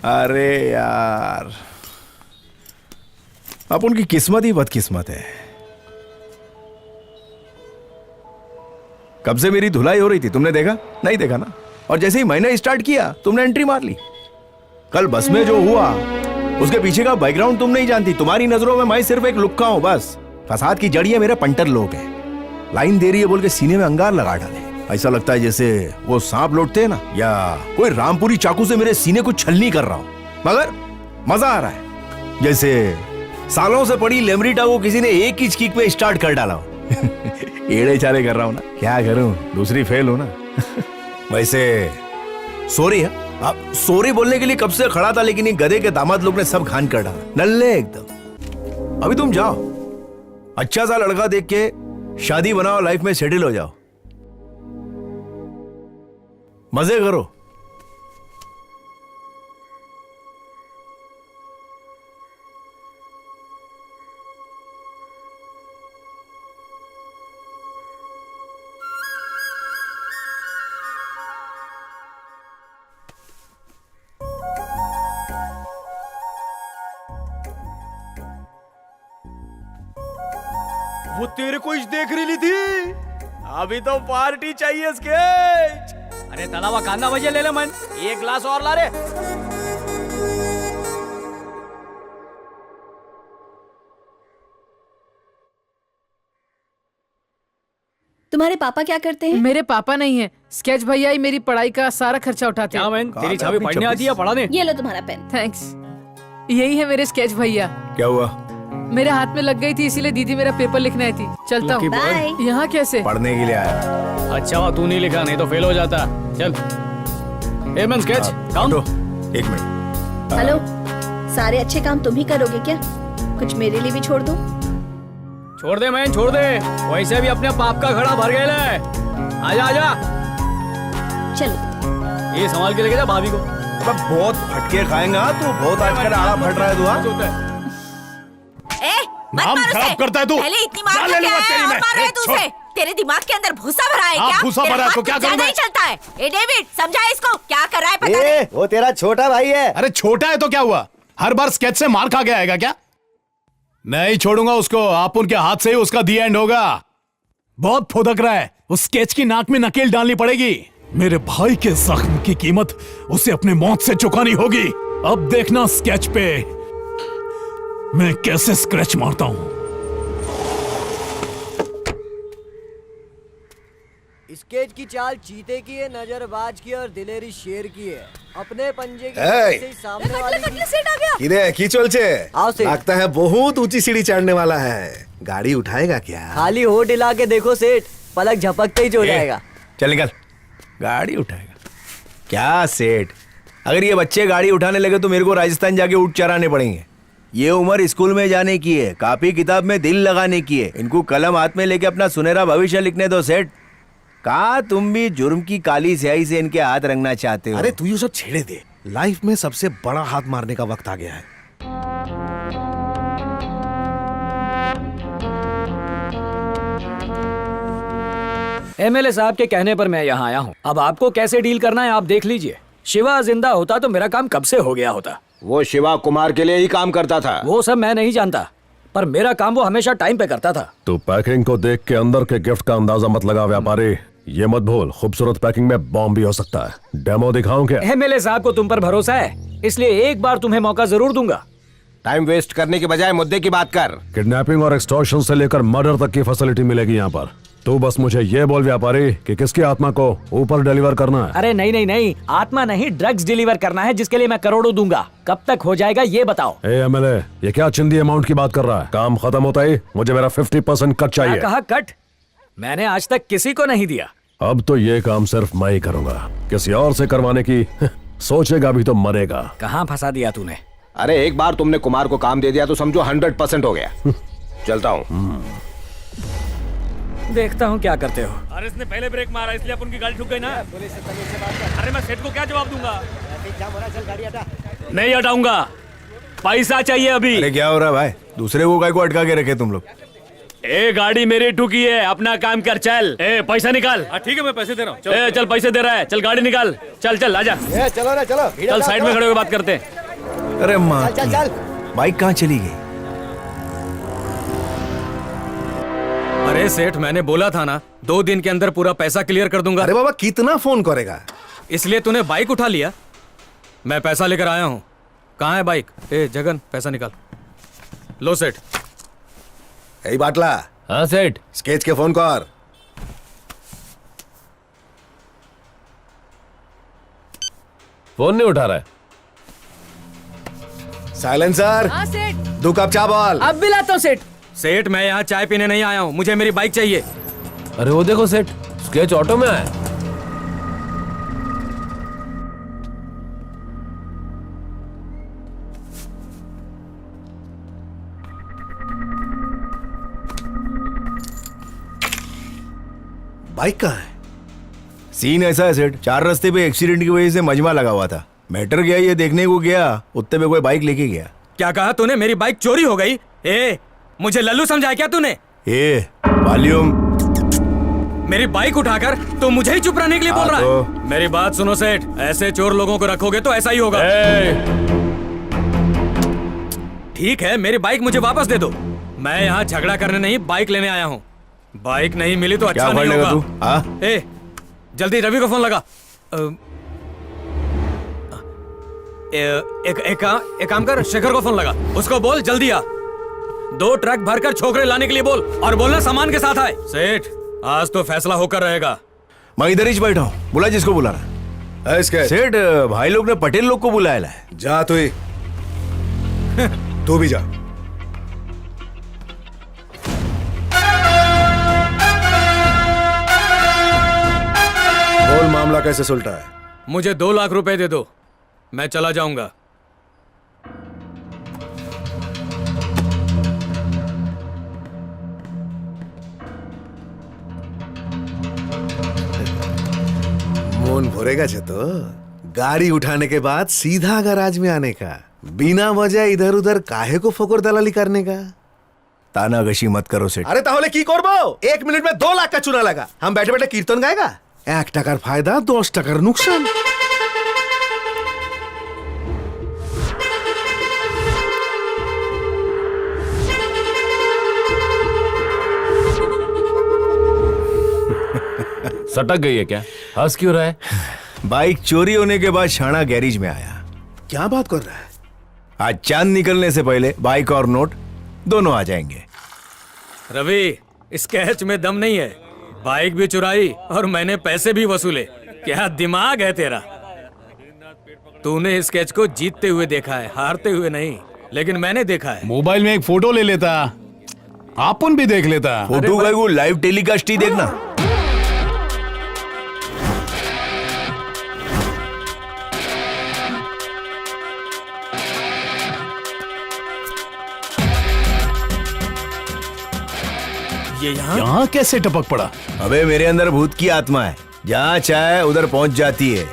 अरे यार, अब उनकी किस्मत ही बदकिस्मत है। कब से मेरी धुलाई हो रही थी, तुमने देखा? नहीं देखा ना। और जैसे ही मैंने स्टार्ट किया तुमने एंट्री मार ली। कल बस में जो हुआ उसके पीछे का बैकग्राउंड तुम नहीं जानती। तुम्हारी नजरों में मैं सिर्फ एक लुक्का हूं बस। फसाद की जड़िए मेरे पंटर लोग हैं। लाइन दे रही है बोल के सीने में अंगार लगा डाले। ऐसा लगता है जैसे वो सांप लौटते हैं ना, या कोई रामपुरी चाकू से मेरे सीने को छलनी कर रहा हूं। मगर मजा आ रहा है, जैसे सालों से पड़ी लेमरीटा को किसी ने एक ही किक पे स्टार्ट कर डाला हो। एड़े चाले कर रहा हूं ना, क्या करूं, दूसरी फेल हो ना। वैसे सॉरी है, आप सॉरी बोलने के लिए कब से खड़ा था, लेकिन ये गधे के दामाद लोग ने सब खान कर डाला। नल्ले एकदम। अभी तुम जाओ, अच्छा सा लड़का देख के शादी बनाओ, लाइफ में सेटल हो जाओ, मजे करो। वो तेरे को इस देख रही थी। अभी तो पार्टी चाहिए स्केच। अरे तलावा कांदा बजे ले ले मन, एक ग्लास और ला रे। तुम्हारे पापा क्या करते हैं? मेरे पापा नहीं है, स्केच भैया ही मेरी पढ़ाई का सारा खर्चा उठाते हैं। क्या बहन, तेरी छवि पढ़ने आती है, पढ़ा दे। ये लो तुम्हारा पेन। थैंक्स। यही है मेरे स्केच भैया। क्या हुआ? मेरे हाथ में लग गई थी, इसीलिए दीदी मेरा पेपर लिखने आई थी। चलता हूँ। बाय। यहाँ कैसे? पढ़ने के लिए आया। अच्छा हुआ तू नहीं लिखा, नहीं तो फेल हो जाता। चल ए मन स्केच काम। एक मिनट। हेलो, सारे अच्छे काम तुम ही करोगे क्या? कुछ मेरे लिए भी छोड़ दो। छोड़ दे मैं, छोड़ दे। वैसे भी अपने पाप का घड़ा भर गया है। आजा आजा। चलो ये संभाल के लेके जा भाभी को। अब बहुत फटके खाएगा तू, बहुत आजकल आड़ा फट रहा है तू। हाँ? नाम खराब करता है तू। पहले इतनी मार के आया है और मार रहा है तू उसे। तेरे दिमाग के अंदर भूसा भरा है क्या? भूसा भरा है तो क्या करूं मैं? नहीं चलता है। ए डेविड, समझा इसको, क्या कर रहा है पता नहीं। वो तेरा छोटा भाई है। अरे छोटा है तो क्या हुआ, हर बार स्केच से मार खा के आएगा क्या? नहीं छोड़ूंगा उसको, आप उनके हाथ से ही उसका दी एंड होगा। बहुत फुदक रहा है, उस स्केच की नाक में नकेल डालनी पड़ेगी। मेरे भाई के जख्म की कीमत उसे अपने मौत से चुकानी होगी। अब देखना स्केच पे मैं कैसे स्क्रैच मारता हूं। स्केच की चाल चीते की है, नजरबाज की और दिलेरी शेर की है। अपने पंजे की ए! सामने वाले की। सेट आ गया। किधर की चलचे? आओ सेठ। लगता है बहुत ऊंची सीढ़ी चढ़ने वाला है। गाड़ी उठाएगा क्या? खाली होठ हिला के देखो सेठ, पलक झपकते ही जो जाएगा। चल निकल, गाड़ी उठाएगा क्या सेठ? अगर ये बच्चे गाड़ी उठाने लगे तो मेरे को राजस्थान जाके ऊँट चराने पड़ेंगे। ये उम्र स्कूल में जाने की है, कॉपी किताब में दिल लगाने की है। इनको कलम हाथ में लेके अपना सुनहरा भविष्य लिखने दो सेठ। कहा तुम भी जुर्म की काली स्याही से इनके हाथ रंगना चाहते हो? अरे तू ये सब छेड़े दे, लाइफ में सबसे बड़ा हाथ मारने का वक्त आ गया है। एमएलए साहब के कहने पर मैं यहाँ आया हूँ। अब आपको कैसे डील करना है आप देख लीजिए। शिवा जिंदा होता तो मेरा काम कब से हो गया होता। वो शिवा कुमार के लिए ही काम करता था। वो सब मैं नहीं जानता, पर मेरा काम वो हमेशा टाइम पे करता था। तो पैकिंग को देख के अंदर के गिफ्ट का अंदाजा मत लगा व्यापारी। ये मत भूल, खूबसूरत पैकिंग में बॉम्ब भी हो सकता है। डेमो दिखाऊं क्या? एमएलए साहब को तुम पर भरोसा है, इसलिए एक बार तुम्हें मौका जरूर दूंगा। टाइम वेस्ट करने के बजाय मुद्दे की बात कर। किडनैपिंग और एक्सटॉर्शन से लेकर मर्डर तक की फैसिलिटी मिलेगी यहाँ पर। तू बस मुझे ये बोल व्यापारी कि किसकी आत्मा को ऊपर डिलीवर करना है। अरे नहीं नहीं नहीं, आत्मा नहीं, ड्रग्स डिलीवर करना है, जिसके लिए मैं करोड़ों दूंगा। कब तक हो जाएगा ये बताओ। एमएलए, ये क्या चिंदी अमाउंट की बात कर रहा है? काम खत्म होता ही मुझे मेरा 50% कट चाहिए। क्या कहा कट? मैंने आज तक किसी को नहीं दिया। अब तो ये काम सिर्फ मैं ही करूंगा, किसी और से करवाने की सोचेगा भी तो मरेगा। कहाँ फंसा दिया तूने? अरे एक बार तुमने कुमार को काम दे दिया तो समझो 100% हो गया। चलता हूँ। देखता हूँ क्या करते हो। अरे इसने पहले ब्रेक मारा इसलिए अपन की गाड़ी ठुक गई ना। अरे मैं सेठ को क्या जवाब दूंगा? नहीं हटाऊंगा, पैसा चाहिए अभी। अरे क्या हो रहा है भाई? दूसरे को काय को अटका के रखे तुम लोग? ए गाड़ी मेरी ठुकी है, अपना काम कर, चल। ए पैसा निकाल। ठीक है मैं पैसे दे रहा हूँ। ए चल पैसे दे रहा है, चल गाड़ी निकाल, चल चल आजा। चलो रे चलो, चल साइड में खड़े होकर बात करते हैं। अरे माँ, चल चल। बाइक कहाँ चली गई? अरे सेठ, मैंने बोला था ना 2 दिन के अंदर पूरा पैसा क्लियर कर दूंगा। अरे बाबा कितना फोन करेगा? इसलिए तूने बाइक उठा लिया। मैं पैसा लेकर आया हूँ। कहाँ है बाइक? ए जगन, पैसा निकाल। लो सेठ। यही बाटला। हाँ सेठ। स्केच के फोन कर। फोन नहीं उठा रहा है। साइलेंसर। हाँ सेठ, 2 कप चा बोल। अब भी लाता हूँ सेठ। सेठ, मैं यहाँ चाय पीने नहीं आया हूँ, मुझे मेरी बाइक चाहिए। अरे वो देखो सेठ, स्केच ऑटो में आया। बाइक कहाँ है? सीन ऐसा है सेठ, 4 रास्ते पे एक्सीडेंट की वजह से मजमा लगा हुआ था। मैटर क्या ये देखने को गया, उतने पे कोई बाइक लेके गया। क्या कहा तूने? मेरी बाइक चोरी हो गई? ए, मुझे लल्लू समझा क्या तूने? ए वॉल्यूम। मेरी बाइक उठाकर तो मुझे ही चुप रहने के लिए बोल रहा है? मेरी बात सुनो सेठ, ऐसे चोर लोगों को रखोगे तो ऐसा ही होगा। ठीक है, मेरी बाइक मुझे वापस दे दो। मैं यहाँ झगड़ा करने नहीं, बाइक लेने आया हूँ। बाइक नहीं मिली तो अच्छा नहीं होगा। तू? ए, जल्दी रवि को फोन लगा। एक काम कर, शेखर को फोन लगा, उसको बोल जल्दी आ। 2 ट्रक भरकर छोकरे लाने के लिए बोल, और बोलना सामान के साथ आए। सेठ, आज तो फैसला होकर रहेगा। मैं इधर ही बैठा हूँ, बुला जिसको बुलाना है। सेठ, भाई लोग ने पटेल लोग को बुलाया है। जा तू ही। तू भी जा। बोल मामला कैसे सुलटा है? मुझे 2 लाख रुपए दे दो, मैं चला जाऊंगा। मोन भरेगा तो गाड़ी उठाने के बाद सीधा गैराज में आने का, बिना वजह इधर उधर काहे को फोकर दलाली करने का। तानागशी मत करो सेठ। अरे ताहले की करबो? 1 मिनट में 2 लाख का चुना लगा। हम बैठे बैठे कीर्तन गाएगा। 1 টাকার फायदा 10 টাকার नुकसान। सटक गई है क्या? हंस क्यों रहा है? बाइक चोरी होने के बाद शाना गैरेज में आया। क्या बात कर रहा है? आज चांद निकलने से पहले बाइक और नोट दोनों आ जाएंगे। रवि, स्केच में दम नहीं है। बाइक भी चुराई और मैंने पैसे भी वसूले। क्या दिमाग है तेरा? तूने स्केच को जीतते हुए देखा है, हारते हुए नहीं। लेकिन मैंने देखा है। मोबाइल में एक फोटो ले लेता, आपन भी देख लेता। फोटो का वो लाइव टेलीकास्ट ही देखना। ये यहाँ कैसे टपक पड़ा? अबे मेरे अंदर भूत की आत्मा है, जहाँ चाहे उधर पहुंच जाती है।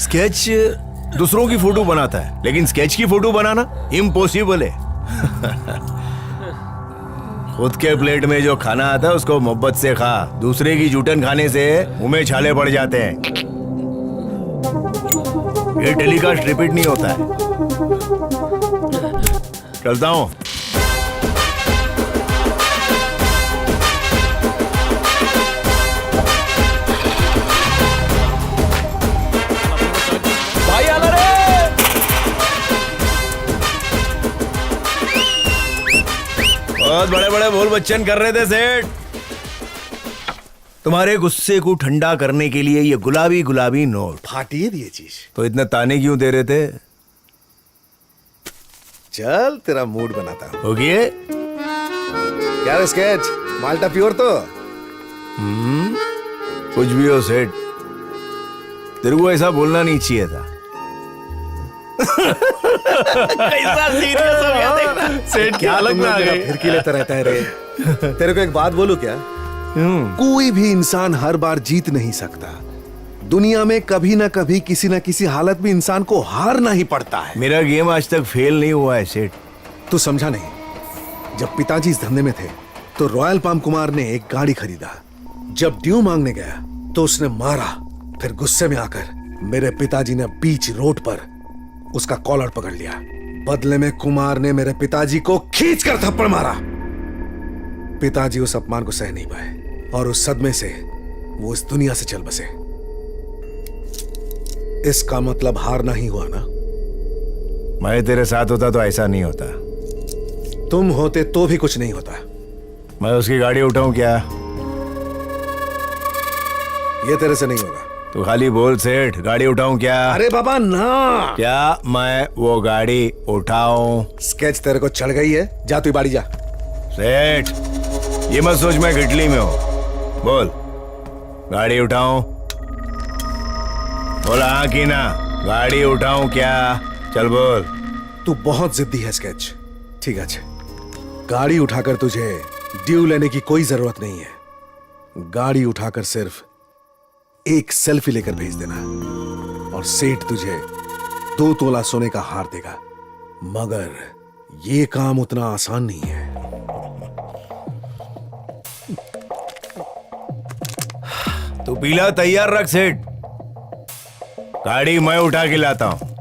स्केच दूसरों की फोटो बनाता है, लेकिन स्केच की फोटो बनाना इम्पॉसिबल है। खुद के प्लेट में जो खाना आता है उसको मोहब्बत से खा, दूसरे की जूठन खाने से मुंह में छाले पड़ जाते हैं। ये टेलीकास्ट रिपीट नहीं होता है। चलता हूँ। भाई आला रे। बहुत बड़े बड़े बोल बच्चन कर रहे थे सेठ। तुम्हारे गुस्से को ठंडा करने के लिए ये गुलाबी गुलाबी नोट। फाटिए ये चीज। तो इतना ताने क्यों दे रहे थे? चल तेरा मूड बनाता हूँ। हो गए? क्या रे स्केच, माल्टा प्योर तो? कुछ भी हो सेठ, तेरे को ऐसा बोलना नहीं चाहिए था। कैसा सीरियस हो गया देखना। सेठ क्या लगना फिरकी लेता रहता है रे। तेरे को एक बात बोलूं क्या? कोई भी इंसान हर बार जीत नहीं सकता। दुनिया में कभी ना कभी किसी ना किसी हालत में इंसान को हारना ही पड़ता है। मेरा गेम आज तक फेल नहीं हुआ है सेठ। तू समझा नहीं। जब पिताजी इस धंधे में थे तो रॉयल पाम कुमार ने एक गाड़ी खरीदा। जब ड्यू मांगने गया तो उसने मारा। फिर गुस्से में आकर मेरे पिताजी ने बीच रोड पर उसका कॉलर पकड़ लिया। बदले में कुमार ने मेरे पिताजी को खींचकर थप्पड़ मारा। पिताजी उस अपमान को सह नहीं पाए और उस सदमे से वो इस दुनिया से चल बसे। इसका मतलब हारना ही हुआ ना? मैं तेरे साथ होता तो ऐसा नहीं होता। तुम होते तो भी कुछ नहीं होता। मैं उसकी गाड़ी उठाऊं क्या? ये तेरे से नहीं होगा। तू खाली बोल सेठ, गाड़ी उठाऊं क्या? अरे बाबा ना। क्या मैं वो गाड़ी उठाऊं? स्केच तेरे को चढ़ गई है, जा तू बाड़ी जा। सेठ, ये मत सोच मैं गिटली में हूं। बोल, गाड़ी उठाऊं? बोला हाँ की ना? गाड़ी उठाऊं क्या? चल बोल। तू बहुत जिद्दी है स्केच। ठीक है, गाड़ी उठाकर तुझे ड्यू लेने की कोई जरूरत नहीं है। गाड़ी उठाकर सिर्फ एक सेल्फी लेकर भेज देना और सेठ तुझे 2 तोला सोने का हार देगा। मगर ये काम उतना आसान नहीं है। तू पीला तैयार रख सेठ, गाड़ी मैं उठा के लाता हूं।